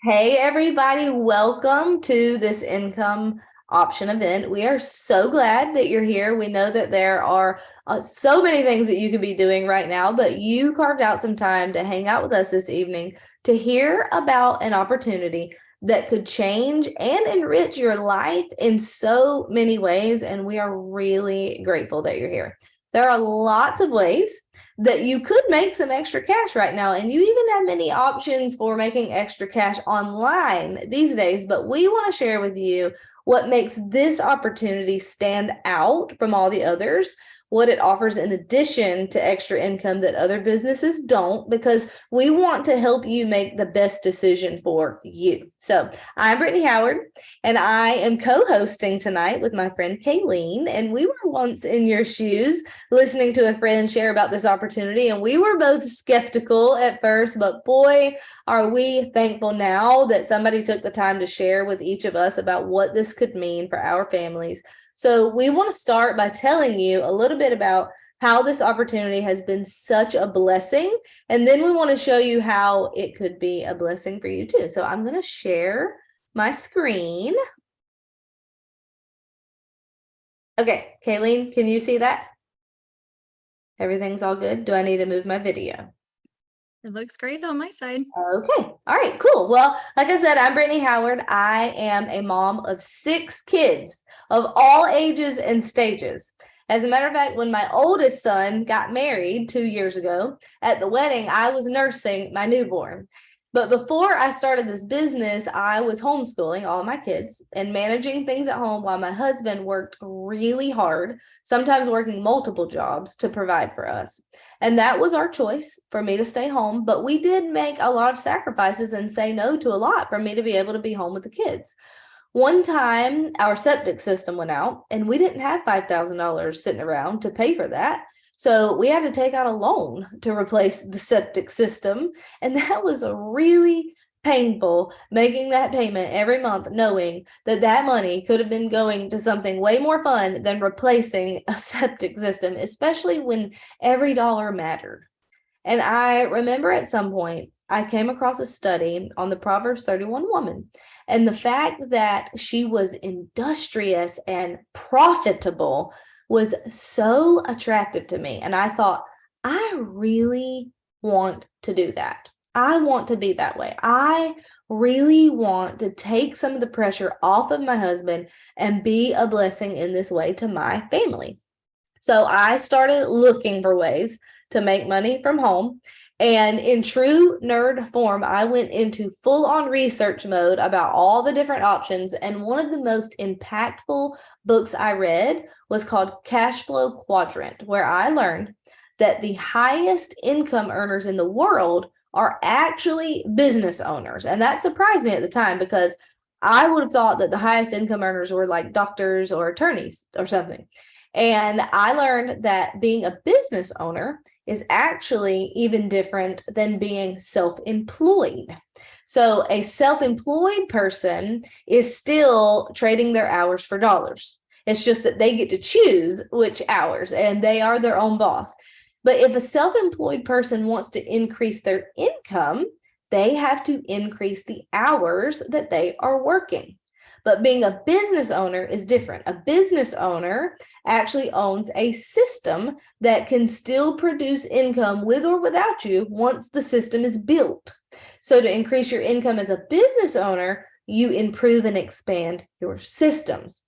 Hey, everybody, welcome to this income option event. We are so glad that you're here. We know that there are so many things that you could be doing right now, but you carved out some time to hang out with us this evening to hear about an opportunity that could change and enrich your life in so many ways. And we are really grateful that you're here. There are lots of ways that you could make some extra cash right now. And you even have many options for making extra cash online these days. But we want to share with you what makes this opportunity stand out from all the others, what it offers in addition to extra income that other businesses don't, because we want to help you make the best decision for you. So I'm Brittany Howard, and I am co-hosting tonight with my friend Kayleen. And we were once in your shoes listening to a friend share about this opportunity, and we were both skeptical at first, but boy, are we thankful now that somebody took the time to share with each of us about what this could mean for our families. So we want to start by telling you a little bit about how this opportunity has been such a blessing, and then we want to show you how it could be a blessing for you too. So I'm going to share my screen. Okay, Kayleen, can you see that? Everything's all good? Do I need to move my video? It looks great on my side. Okay. All right, cool. Well, like I said, I'm Brittany Howard. I am a mom of 6 kids of all ages and stages. As a matter of fact, when my oldest son got married 2 years ago, at the wedding, I was nursing my newborn. But before I started this business, I was homeschooling all of my kids and managing things at home while my husband worked really hard, sometimes working multiple jobs to provide for us. And that was our choice for me to stay home. But we did make a lot of sacrifices and say no to a lot for me to be able to be home with the kids. One time, our septic system went out, and we didn't have $5,000 sitting around to pay for that. So we had to take out a loan to replace the septic system. And that was a really painful making that payment every month, knowing that that money could have been going to something way more fun than replacing a septic system, especially when every dollar mattered. And I remember at some point, I came across a study on the Proverbs 31 woman, and the fact that she was industrious and profitable was so attractive to me. And I thought, I really want to do that. I want to be that way. I really want to take some of the pressure off of my husband and be a blessing in this way to my family. So I started looking for ways to make money from home. And in true nerd form, I went into full-on research mode about all the different options. And one of the most impactful books I read was called Cash Flow Quadrant, where I learned that the highest income earners in the world are actually business owners. And that surprised me at the time, because I would have thought that the highest income earners were like doctors or attorneys or something. And I learned that being a business owner is actually even different than being self-employed. So a self-employed person is still trading their hours for dollars. It's just that they get to choose which hours, and they are their own boss. But if a self-employed person wants to increase their income, they have to increase the hours that they are working. But being a business owner is different. A business owner actually owns a system that can still produce income with or without you once the system is built. So to increase your income as a business owner, you improve and expand your systems.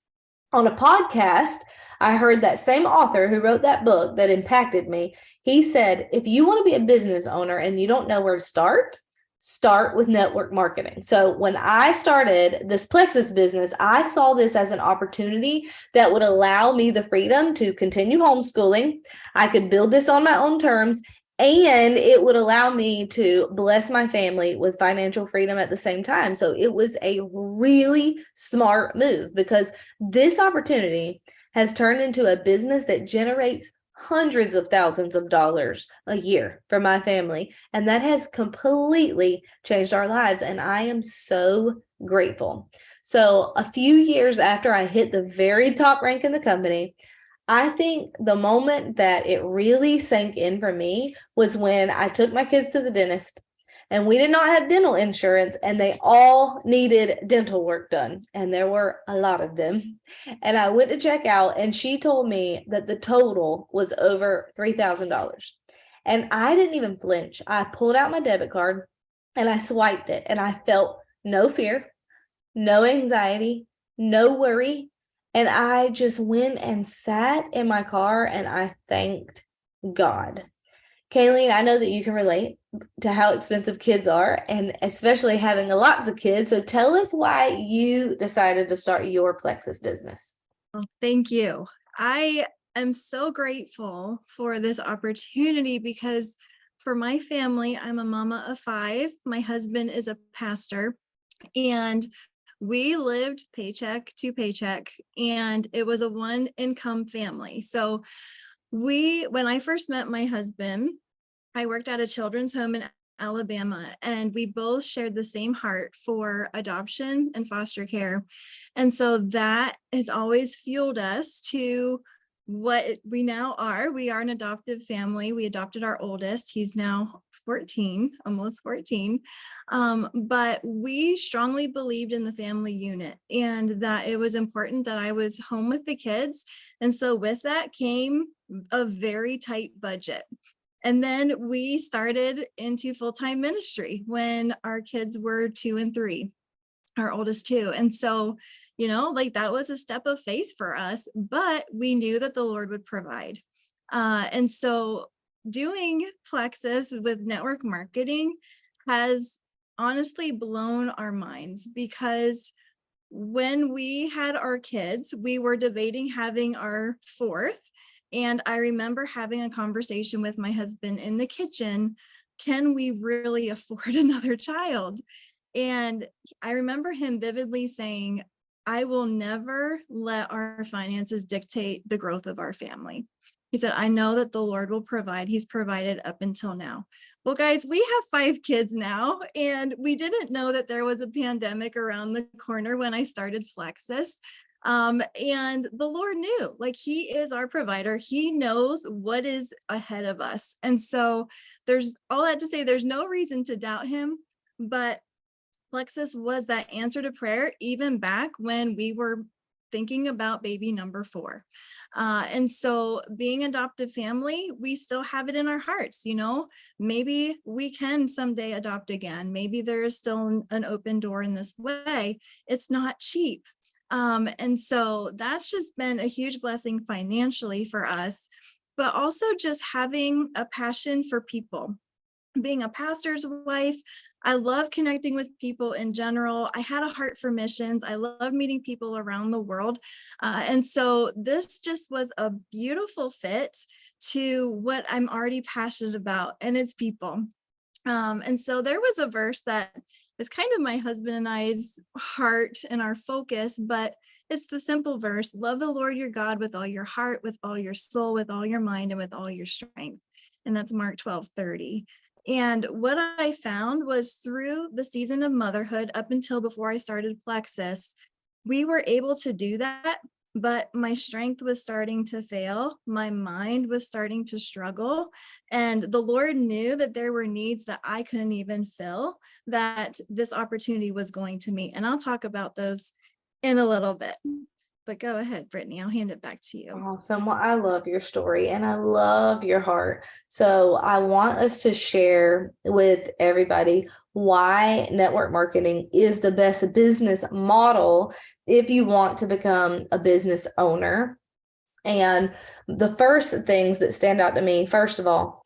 On a podcast, I heard that same author who wrote that book that impacted me. He said, if you want to be a business owner and you don't know where to start with network marketing. So when I started this Plexus business, I saw this as an opportunity that would allow me the freedom to continue homeschooling. I could build this on my own terms, and it would allow me to bless my family with financial freedom at the same time. So it was a really smart move, because this opportunity has turned into a business that generates hundreds of thousands of dollars a year for my family. And that has completely changed our lives. And I am so grateful. So a few years after I hit the very top rank in the company, I think the moment that it really sank in for me was when I took my kids to the dentist and we did not have dental insurance, and they all needed dental work done. And there were a lot of them. And I went to check out, and she told me that the total was over $3,000. And I didn't even flinch. I pulled out my debit card and I swiped it, and I felt no fear, no anxiety, no worry. And I just went and sat in my car and I thanked God. Kayleen, I know that you can relate to how expensive kids are, and especially having lots of kids. So tell us why you decided to start your Plexus business. Well, thank you. I am so grateful for this opportunity because for my family, I'm a mama of 5. My husband is a pastor, and we lived paycheck to paycheck, and it was a one income family. So when I first met my husband, I worked at a children's home in Alabama, and we both shared the same heart for adoption and foster care. And so that has always fueled us to what we now are. We are an adoptive family. We adopted our oldest. He's now 14, almost 14. But we strongly believed in the family unit and that it was important that I was home with the kids. And so with that came a very tight budget. And then we started into full-time ministry when our kids were 2 and 3, our oldest 2. And so, that was a step of faith for us, but we knew that the Lord would provide. And so doing Plexus with network marketing has honestly blown our minds, because when we had our kids, we were debating having our 4th. And I remember having a conversation with my husband in the kitchen. Can we really afford another child? And I remember him vividly saying, I will never let our finances dictate the growth of our family. He said, I know that the Lord will provide. He's provided up until now. Well, guys, we have 5 kids now, and we didn't know that there was a pandemic around the corner when I started Plexus. And the Lord knew, he is our provider. He knows what is ahead of us. And so there's all that to say, there's no reason to doubt him, but Plexus was that answer to prayer, even back when we were thinking about baby number 4. And so being adoptive family, we still have it in our hearts, maybe we can someday adopt again. Maybe there is still an open door in this way. It's not cheap. And so that's just been a huge blessing financially for us, but also just having a passion for people. Being a pastor's wife, I love connecting with people in general. I had a heart for missions. I love meeting people around the world. And so this just was a beautiful fit to what I'm already passionate about, and it's people. And so there was a verse that is kind of my husband and I's heart and our focus, but it's the simple verse: love the Lord your God with all your heart, with all your soul, with all your mind, and with all your strength. And that's Mark 12:30. And what I found was through the season of motherhood, up until before I started Plexus, we were able to do that, but my strength was starting to fail. My mind was starting to struggle. And the Lord knew that there were needs that I couldn't even fill, that this opportunity was going to meet. And I'll talk about those in a little bit. But go ahead, Brittany, I'll hand it back to you. Awesome. Well, I love your story and I love your heart. So I want us to share with everybody why network marketing is the best business model if you want to become a business owner. And the first things that stand out to me, first of all,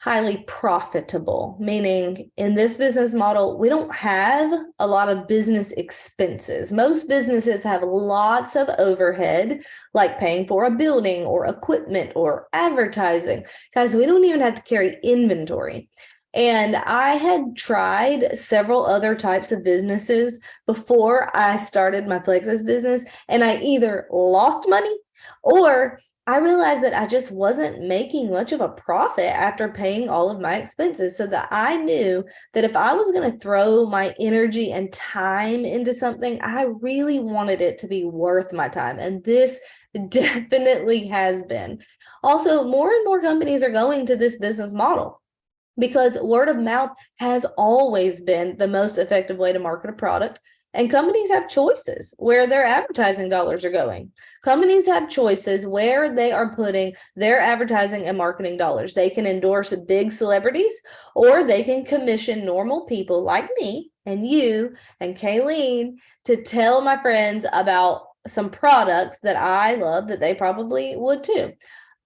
highly profitable, meaning in this business model, we don't have a lot of business expenses. Most businesses have lots of overhead, like paying for a building or equipment or advertising. Guys, we don't even have to carry inventory. And I had tried several other types of businesses before I started my Plexus business, and I either lost money or I realized that I just wasn't making much of a profit after paying all of my expenses, so that I knew that if I was going to throw my energy and time into something, I really wanted it to be worth my time. And this definitely has been. Also, more and more companies are going to this business model. because word of mouth has always been the most effective way to market a product. And companies have choices where their advertising dollars are going. Companies have choices where they are putting their advertising and marketing dollars. They can endorse big celebrities, or they can commission normal people like me and you and Kayleen to tell my friends about some products that I love that they probably would too.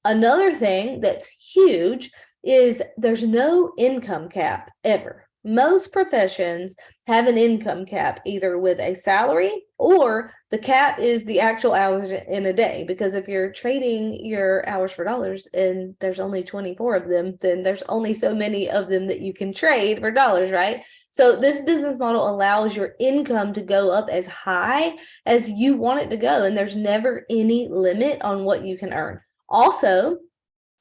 Another thing that's huge is there's no income cap ever. Most professions have an income cap, either with a salary or the cap is the actual hours in a day. Because if you're trading your hours for dollars and there's only 24 of them, then there's only so many of them that you can trade for dollars, right? So this business model allows your income to go up as high as you want it to go, and there's never any limit on what you can earn. Also,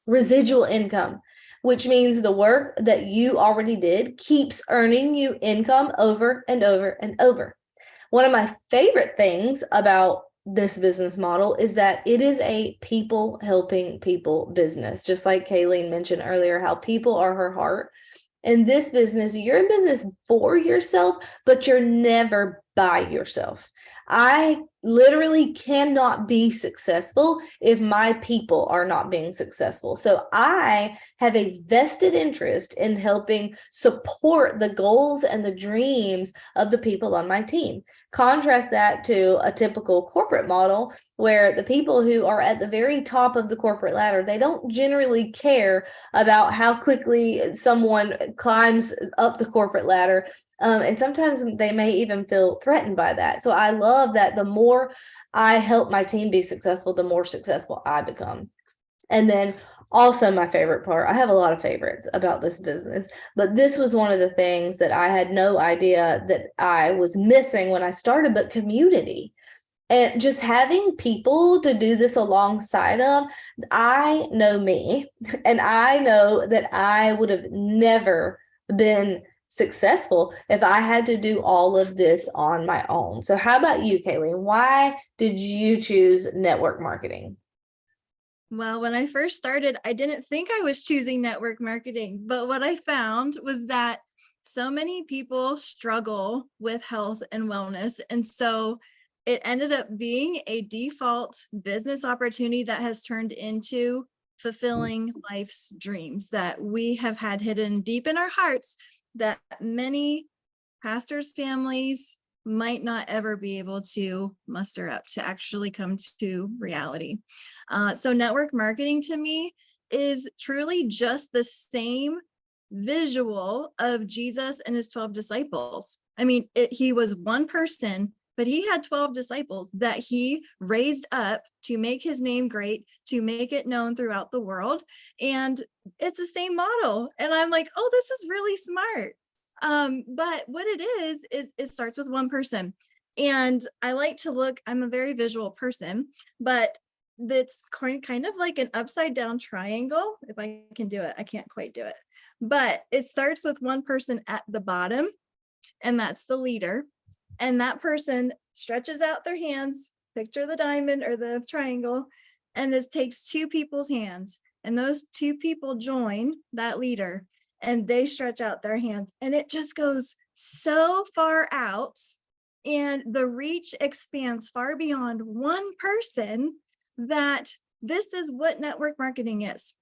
residual income, which means the work that you already did keeps earning you income over and over and over. One of my favorite things about this business model is that it is a people helping people business. Just like Kayleen mentioned earlier, how people are her heart. In this business, you're in business for yourself, but you're never by yourself. I literally cannot be successful if my people are not being successful. So I have a vested interest in helping support the goals and the dreams of the people on my team. Contrast that to a typical corporate model where the people who are at the very top of the corporate ladder, they don't generally care about how quickly someone climbs up the corporate ladder. And sometimes they may even feel threatened by that. So I love that the more I help my team be successful, the more successful I become. And then also my favorite part, I have a lot of favorites about this business, but this was one of the things that I had no idea that I was missing when I started, but community. And just having people to do this alongside of, I know me, and I know that I would have never been successful if I had to do all of this on my own. So how about you, Kayleen? Why did you choose network marketing? Well, when I first started, I didn't think I was choosing network marketing, but what I found was that so many people struggle with health and wellness. And so it ended up being a default business opportunity that has turned into fulfilling life's dreams that we have had hidden deep in our hearts that many pastors' families might not ever be able to muster up to actually come to reality. So network marketing to me is truly just the same visual of Jesus and his 12 disciples. I mean, he was one person, but he had 12 disciples that he raised up to make his name great, to make it known throughout the world. And it's the same model. And I'm like, oh, this is really smart. But what it is it starts with one person. And I like to look, I'm a very visual person, but that's kind of like an upside down triangle. If I can do it, I can't quite do it, but it starts with one person at the bottom, and that's the leader. And that person stretches out their hands, picture the diamond or the triangle, and this takes two people's hands, and those two people join that leader and they stretch out their hands, and it just goes so far out, and the reach expands far beyond one person, that this is what network marketing is.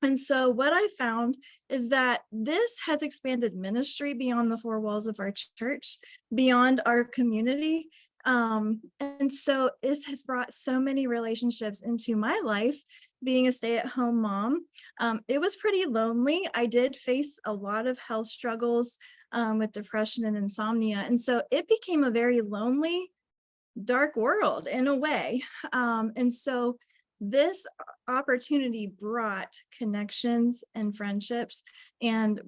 And so what I found is that this has expanded ministry beyond the four walls of our church, beyond our community. And so it has brought so many relationships into my life, being a stay-at-home mom. It was pretty lonely. I did face a lot of health struggles with depression and insomnia. And so it became a very lonely, dark world in a way. And so this opportunity brought connections and friendships and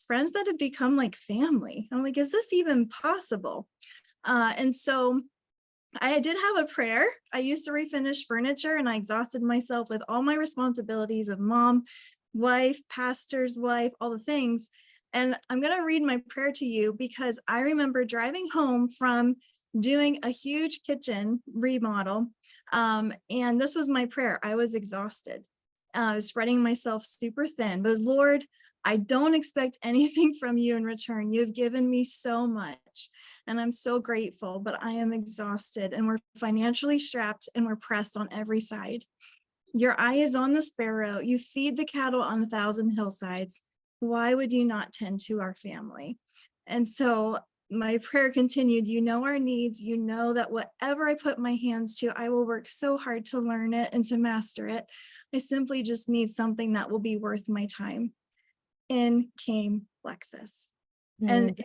friends that have become like family. I'm like, is this even possible? And so I did have a prayer. I used to refinish furniture, and I exhausted myself with all my responsibilities of mom, wife, pastor's wife, all the things. And I'm going to read my prayer to you because I remember driving home from doing a huge kitchen remodel. And this was my prayer. I was exhausted. I was spreading myself super thin, but Lord, I don't expect anything from you in return. You've given me so much and I'm so grateful, but I am exhausted and we're financially strapped and we're pressed on every side. Your eye is on the sparrow. You feed the cattle on 1,000 hillsides. Why would you not tend to our family? And so my prayer continued, you know our needs, you know that whatever I put my hands to, I will work so hard to learn it and to master it. I simply just need something that will be worth my time. In came Plexus. And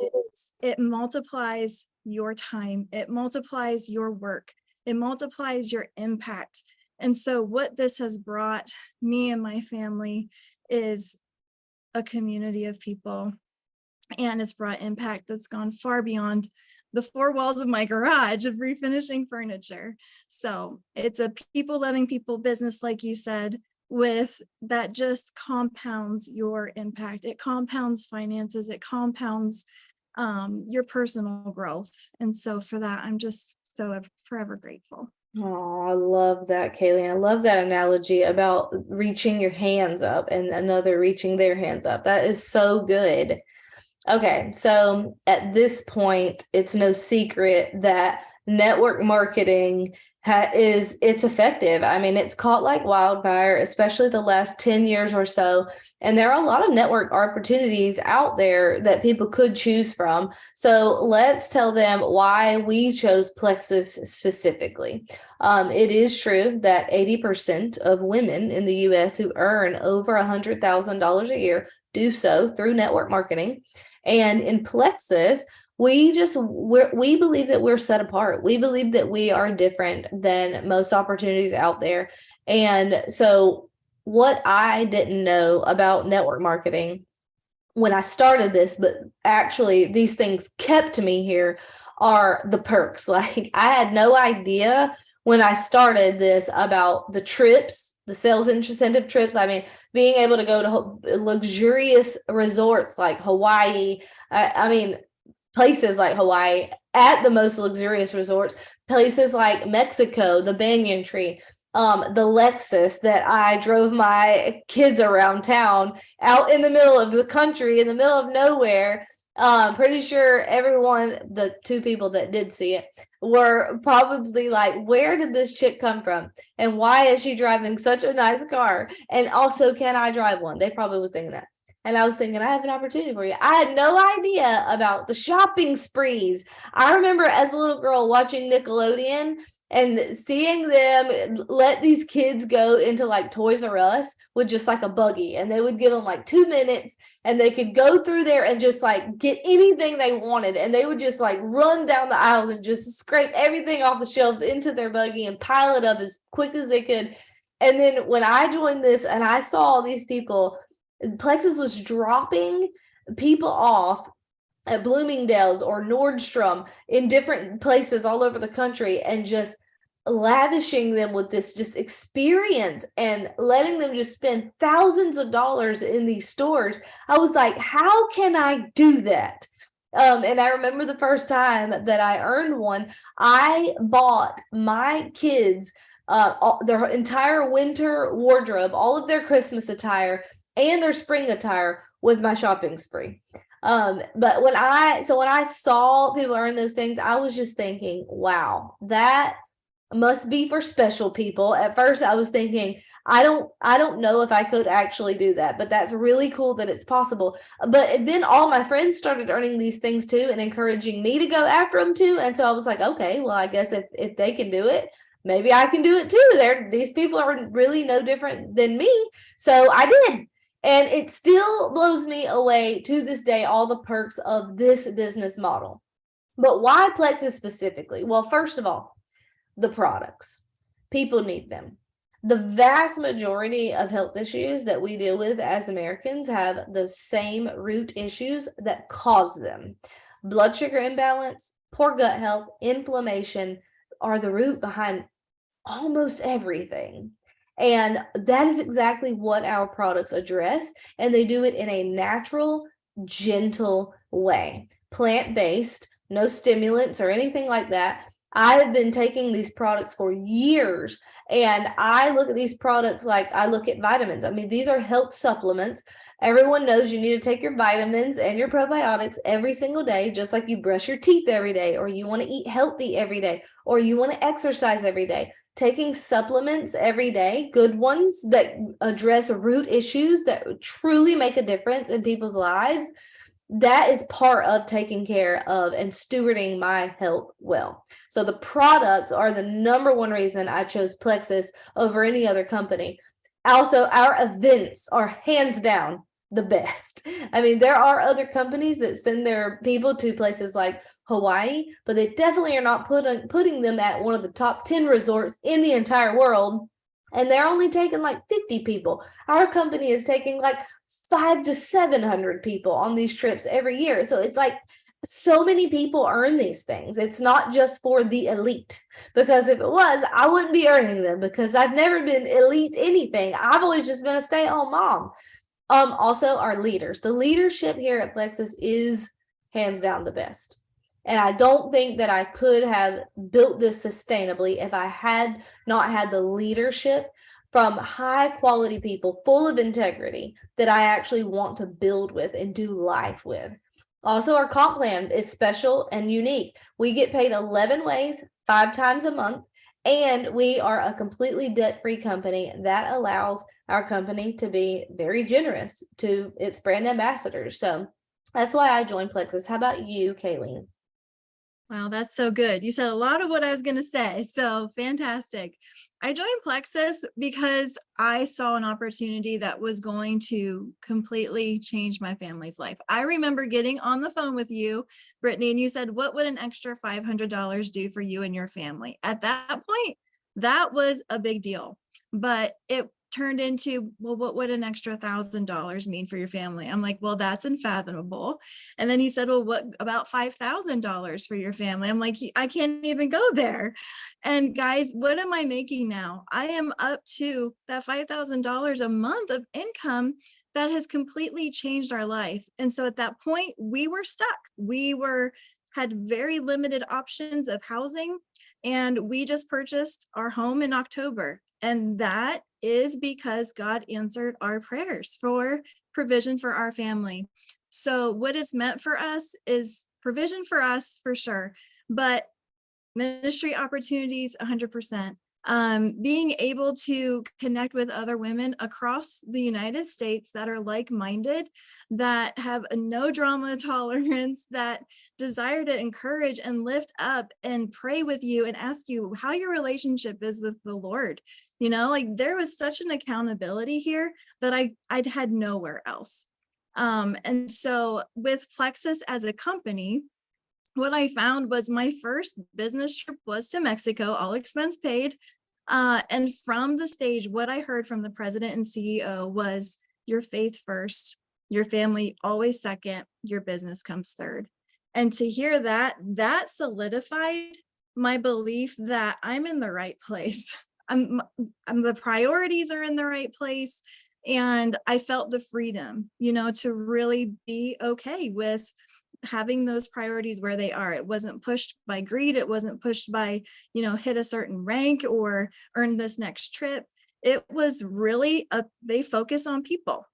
it multiplies your time, it multiplies your work, it multiplies your impact. And so what this has brought me and my family is a community of people, and it's brought impact that's gone far beyond the four walls of my garage of refinishing furniture. So it's a people loving people business, like you said, with that just compounds your impact. It compounds finances, it compounds your personal growth. And so for that, I'm just so forever grateful. Oh, I love that, Kayleen. I love that analogy about reaching your hands up and another reaching their hands up. That is so good. Okay, so at this point, it's no secret that network marketing it's effective. I mean, it's caught like wildfire, especially the last 10 years or so. And there are a lot of network opportunities out there that people could choose from. So let's tell them why we chose Plexus specifically. It is true that 80% of women in the US who earn over $100,000 a year do so through network marketing. And in Plexus, we believe that we're set apart. We believe that we are different than most opportunities out there. And so what I didn't know about network marketing when I started this, but actually these things kept me here, are the perks. Like, I had no idea when I started this about the trips, the sales incentive trips. I mean, being able to go to luxurious resorts like Hawaii. I mean, places like Hawaii at the most luxurious resorts, places like Mexico, the banyan tree, the Lexus that I drove my kids around town out in the middle of the country, in the middle of nowhere. Pretty sure everyone, the two people that did see it, were probably like, where did this chick come from? And why is she driving such a nice car? And also, can I drive one? They probably was thinking that. And I was thinking, I have an opportunity for you. I had no idea about the shopping sprees. I remember as a little girl watching Nickelodeon and seeing them let these kids go into like Toys R Us with just like a buggy, and they would give them like 2 minutes and they could go through there and just like get anything they wanted. And they would just like run down the aisles and just scrape everything off the shelves into their buggy and pile it up as quick as they could. And then when I joined this and I saw these people, Plexus was dropping people off at Bloomingdale's or Nordstrom in different places all over the country and just lavishing them with this just experience and letting them just spend thousands of dollars in these stores. I was like, how can I do that? And I remember the first time that I earned one, I bought my kids their entire winter wardrobe, all of their Christmas attire, and their spring attire with my shopping spree. But when I saw people earn those things, I was just thinking, wow, that must be for special people. At first I was thinking, I don't know if I could actually do that, but that's really cool that it's possible. But then all my friends started earning these things too and encouraging me to go after them too. And so I was like, okay, well, I guess if they can do it, maybe I can do it too. These people are really no different than me. So I did. And it still blows me away to this day, all the perks of this business model. But why Plexus specifically? Well, first of all, the products. People need them. The vast majority of health issues that we deal with as Americans have the same root issues that cause them. Blood sugar imbalance, poor gut health, inflammation are the root behind almost everything. And that is exactly what our products address. And they do it in a natural, gentle way. Plant-based, no stimulants or anything like that. I have been taking these products for years, and I look at these products like I look at vitamins. I mean, these are health supplements. Everyone knows you need to take your vitamins and your probiotics every single day, just like you brush your teeth every day, or you want to eat healthy every day, or you want to exercise every day. Taking supplements every day, good ones that address root issues that truly make a difference in people's lives, that is part of taking care of and stewarding my health well. So the products are the number one reason I chose Plexus over any other company. Also, our events are hands down the best. I mean, there are other companies that send their people to places like Hawaii, but they definitely are not putting them at one of the top 10 resorts in the entire world. And they're only taking like 50 people. Our company is taking like 500 to 700 people on these trips every year. So it's like so many people earn these things. It's not just for the elite, because if it was, I wouldn't be earning them, because I've never been elite anything. I've always just been a stay-at-home mom. Also our leaders. The leadership here at Plexus is hands down the best. And I don't think that I could have built this sustainably if I had not had the leadership from high quality people full of integrity that I actually want to build with and do life with. Also, our comp plan is special and unique. We get paid 11 ways, 5 times a month, and we are a completely debt-free company that allows our company to be very generous to its brand ambassadors. So that's why I joined Plexus. How about you, Kayleen? Wow, that's so good. You said a lot of what I was going to say. So fantastic. I joined Plexus because I saw an opportunity that was going to completely change my family's life. I remember getting on the phone with you, Brittany, and you said, what would an extra $500 do for you and your family? At that point, that was a big deal, but it turned into, well, what would an extra $1,000 mean for your family? I'm like, well, that's unfathomable. And then he said, well, what about $5,000 for your family? I'm like, I can't even go there. And guys, what am I making now? I am up to that $5,000 a month of income that has completely changed our life. And so at that point, we were stuck. Had very limited options of housing, and we just purchased our home in October. And that is because God answered our prayers for provision for our family. So what it's meant for us is provision for us for sure, but ministry opportunities 100%. Being able to connect with other women across the United States that are like-minded, that have a no drama tolerance, that desire to encourage and lift up and pray with you and ask you how your relationship is with the Lord. You know, like there was such an accountability here that I'd had nowhere else. And so with Plexus as a company, what I found was my first business trip was to Mexico, all expense paid. And from the stage, what I heard from the president and CEO was your faith first, your family always second, your business comes third. And to hear that, that solidified my belief that I'm in the right place. The priorities are in the right place. And I felt the freedom, to really be okay with having those priorities where they are. It wasn't pushed by greed. It wasn't pushed by, hit a certain rank or earn this next trip. It was really they focus on people.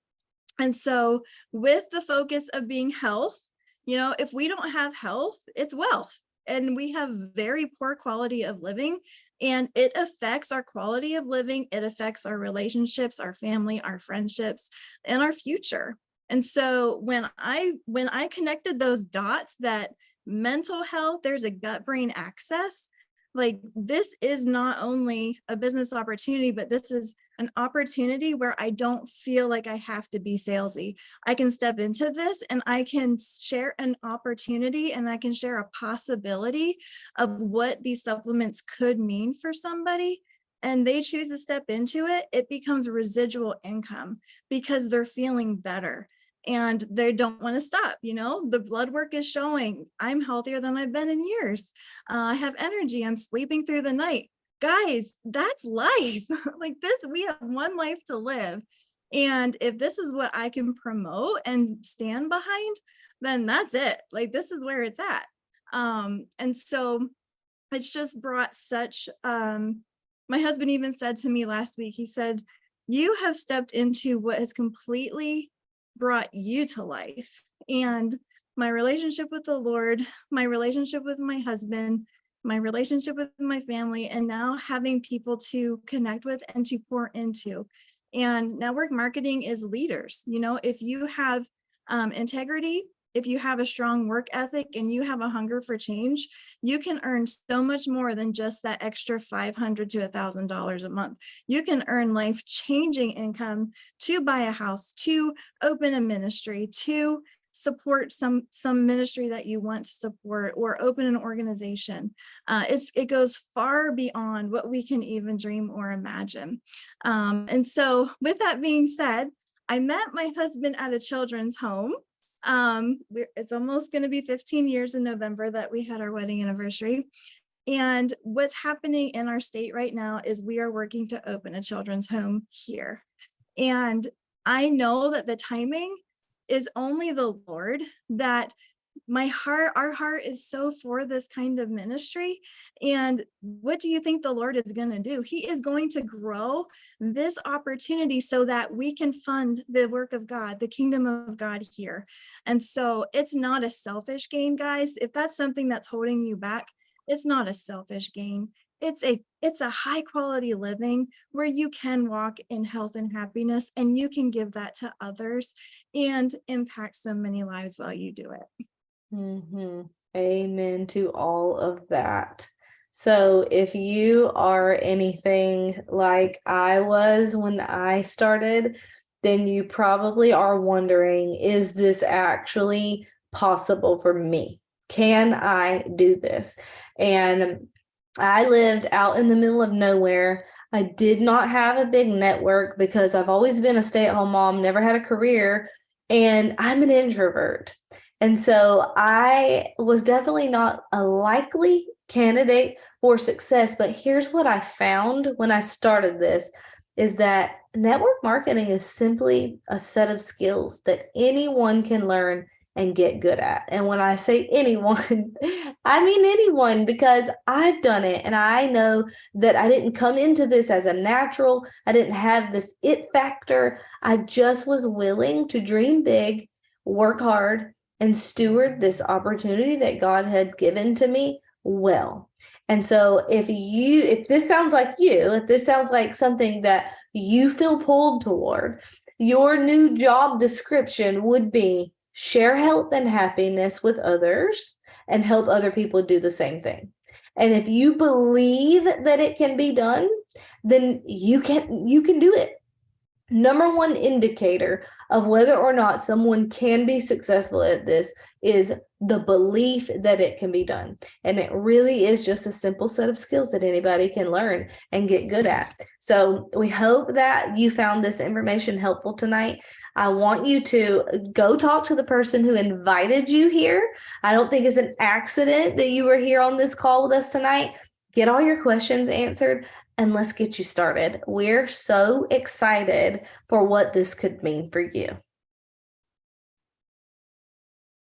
And so with the focus of being health, if we don't have health, it's wealth. And we have very poor quality of living, and it affects our quality of living. It affects our relationships, our family, our friendships, and our future. And so when I connected those dots, that mental health, there's a gut brain access, like this is not only a business opportunity, but this is an opportunity where I don't feel like I have to be salesy. I can step into this and I can share an opportunity, and I can share a possibility of what these supplements could mean for somebody, and they choose to step into it. It becomes residual income because they're feeling better. And they don't want to stop. The blood work is showing I'm healthier than I've been in years. I have energy. I'm sleeping through the night. Guys, that's life. Like this, we have one life to live. And if this is what I can promote and stand behind, then that's it. Like this is where it's at. And so it's just brought such, my husband even said to me last week, he said, you have stepped into what has completely brought you to life. And my relationship with the Lord, my relationship with my husband, my relationship with my family, and now having people to connect with and to pour into. And network marketing is leaders. You know, if you have integrity, if you have a strong work ethic and you have a hunger for change, you can earn so much more than just that extra $500 to $1,000 a month. You can earn life-changing income to buy a house, to open a ministry, to support some ministry that you want to support, or open an organization. It goes far beyond what we can even dream or imagine. And so with that being said, I met my husband at a children's home. It's almost going to be 15 years in November that we had our wedding anniversary. And what's happening in our state right now is we are working to open a children's home here. And I know that the timing is only the Lord, that our heart is so for this kind of ministry. And what do you think the Lord is going to do? He is going to grow this opportunity so that we can fund the work of God, the kingdom of God here. And so it's not a selfish gain, guys. If that's something that's holding you back, it's not a selfish gain. It's a high quality living where you can walk in health and happiness, and you can give that to others and impact so many lives while you do it. Mm-hmm. Amen to all of that. So if you are anything like I was when I started, then you probably are wondering, is this actually possible for me? Can I do this? And I lived out in the middle of nowhere. I did not have a big network because I've always been a stay-at-home mom, never had a career, and I'm an introvert. And so I was definitely not a likely candidate for success. But here's what I found when I started this is that network marketing is simply a set of skills that anyone can learn and get good at. And when I say anyone, I mean anyone, because I've done it. And I know that I didn't come into this as a natural. I didn't have this it factor. I just was willing to dream big, work hard, and steward this opportunity that God had given to me well. And so if this sounds like you, if this sounds like something that you feel pulled toward, your new job description would be share health and happiness with others and help other people do the same thing. And if you believe that it can be done, then you can do it. Number one indicator of whether or not someone can be successful at this is the belief that it can be done. And it really is just a simple set of skills that anybody can learn and get good at. So we hope that you found this information helpful tonight. I want you to go talk to the person who invited you here. I don't think it's an accident that you were here on this call with us tonight. Get all your questions answered, and let's get you started. We're so excited for what this could mean for you.